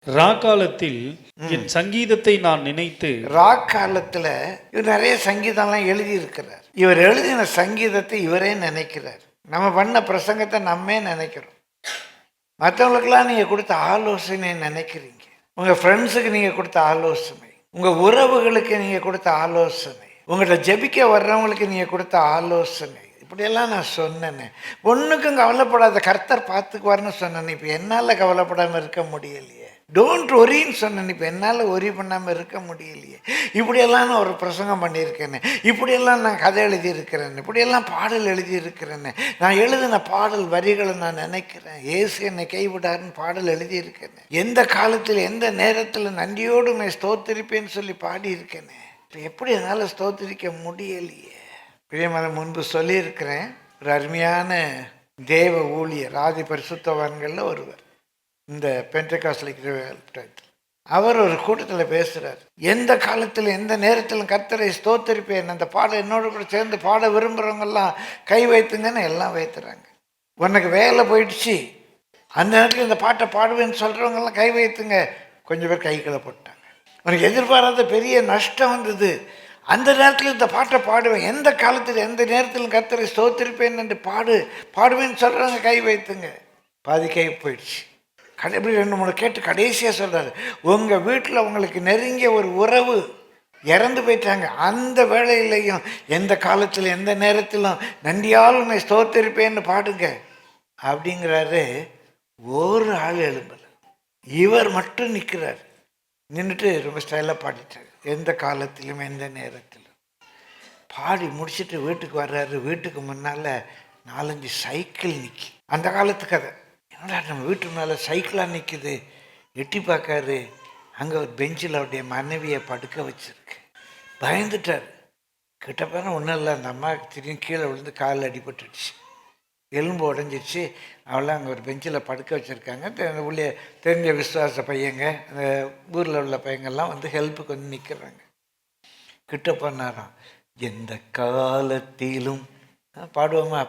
ராக்காலத்தில் என் சங்கீதத்தை நான் நினைத்து. ராக்காலத்தில் இவர் நிறைய சங்கீதம்லாம் எழுதி இருக்கிறார். இவர் எழுதின சங்கீதத்தை இவரே நினைக்கிறார். நம்ம பண்ண பிரசங்கத்தை நம்மே நினைக்கிறோம். மற்றவங்களுக்கெல்லாம் நீங்கள் கொடுத்த ஆலோசனை நினைக்கிறீங்க. உங்கள் ஃப்ரெண்ட்ஸுக்கு நீங்கள் கொடுத்த ஆலோசனை, உங்கள் உறவுகளுக்கு நீங்கள் கொடுத்த ஆலோசனை, உங்கள்கிட்ட ஜெபிக்க வர்றவங்களுக்கு நீங்கள் கொடுத்த ஆலோசனை, இப்படியெல்லாம் நான் சொன்னேன்னு. ஒன்றுக்கும் கவலைப்படாத, கர்த்தர் பார்த்துக்குவார்னு சொன்னேன். இப்போ என்னால் கவலைப்படாமல் இருக்க முடியலையே. டோன்ட் ஒரின்னு சொன்னேன். இப்போ என்னால் ஒரி பண்ணாமல் இருக்க முடியலையே. இப்படியெல்லாம் நான் ஒரு பிரசங்கம் பண்ணியிருக்கேன்னு, இப்படியெல்லாம் நான் கதை எழுதியிருக்கிறேன்னு, இப்படியெல்லாம் பாடல் எழுதியிருக்கிறேன்னு, நான் எழுதின பாடல் வரிகளை நான் நினைக்கிறேன். இயேசு என்னை கைவிடாருன்னு பாடல் எழுதியிருக்கேன்னு, எந்த காலத்தில் எந்த நேரத்தில் நன்றியோடு நான் ஸ்தோத்திரிப்பேன்னு சொல்லி பாடியிருக்கேன்னு. இப்போ எப்படி என்னால் ஸ்தோத்திரிக்க முடியலையே. பிரியமான, முன்பு சொல்லியிருக்கிறேன், ஒரு அருமையான தேவ ஊழியர், ஆதி பரிசுத்தவான்களில் ஒருவர், இந்த பெண்டகாஸ்ட் அவர் ஒரு கூட்டத்தில் பேசுகிறார். எந்த காலத்தில் எந்த நேரத்திலும் கர்த்தரை ஸ்தோத்திரிப்பேன், அந்த பாடம் என்னோட கூட சேர்ந்து பாட விரும்புகிறவங்கெல்லாம் கை வைத்துங்கன்னு எல்லாம் வைத்துறாங்க. உனக்கு வேலை போயிடுச்சு, அந்த நேரத்தில் இந்த பாட்டை பாடுவேன்னு சொல்கிறவங்கெல்லாம் கை வைத்துங்க. கொஞ்சம் பேர் கைகளை போட்டாங்க. உனக்கு எதிர்பாராத பெரிய நஷ்டம் வந்தது, அந்த நேரத்தில் இந்த பாட்டை பாடுவேன், எந்த காலத்தில் எந்த நேரத்திலும் கர்த்தரை ஸ்தோத்திரிப்பேன் என்று பாடுவேன்னு சொல்கிறவங்க கை வைத்துங்க. பாதி கை போயிடுச்சு. இப்படி 2-3 கேட்டு கடைசியாக சொல்கிறாரு, உங்கள் வீட்டில் உங்களுக்கு நெருங்கிய ஒரு உறவு இறந்து போயிட்டாங்க, அந்த வேளையிலையும் எந்த காலத்தில் எந்த நேரத்திலும் நன்றியால் உன்னை ஸ்தோத்திரிப்பேன்னு பாடுங்க அப்படிங்கிறாரு. ஒரு ஆள் எழும்பல, இவர் மட்டும் நிற்கிறார். நின்றுட்டு ரொம்ப ஸ்டைலாக பாடிட்டார். எந்த காலத்திலும் எந்த நேரத்திலும் பாடி முடிச்சுட்டு வீட்டுக்கு வர்றாரு. வீட்டுக்கு முன்னால் 4-5 சைக்கிள் நிற்கி. அந்த காலத்து கதை. என்னடா நம்ம வீட்டு மேலே சைக்கிளாக நிற்குது. எட்டி பார்க்காரு, அங்கே ஒரு பெஞ்சில் அவருடைய மனைவியை படுக்க வச்சுருக்கு. பயந்துட்டார். கிட்ட போனால் ஒன்றும் இல்லை, அந்த அம்மாவுக்கு திடீர்னு கீழே விழுந்து காலில் அடிபட்டுடுச்சு, எலும்பு உடஞ்சிடுச்சு. அவளை அங்கே ஒரு பெஞ்சில் படுக்க வச்சுருக்காங்க. உள்ளே தெரிஞ்ச விசுவாச பையங்க, அந்த ஊரில் உள்ள பையங்கள்லாம் வந்து ஹெல்ப்புக்கு வந்து நிற்கிறாங்க. கிட்ட போனாராம். எந்த காலத்திலும் பாடுவோமா,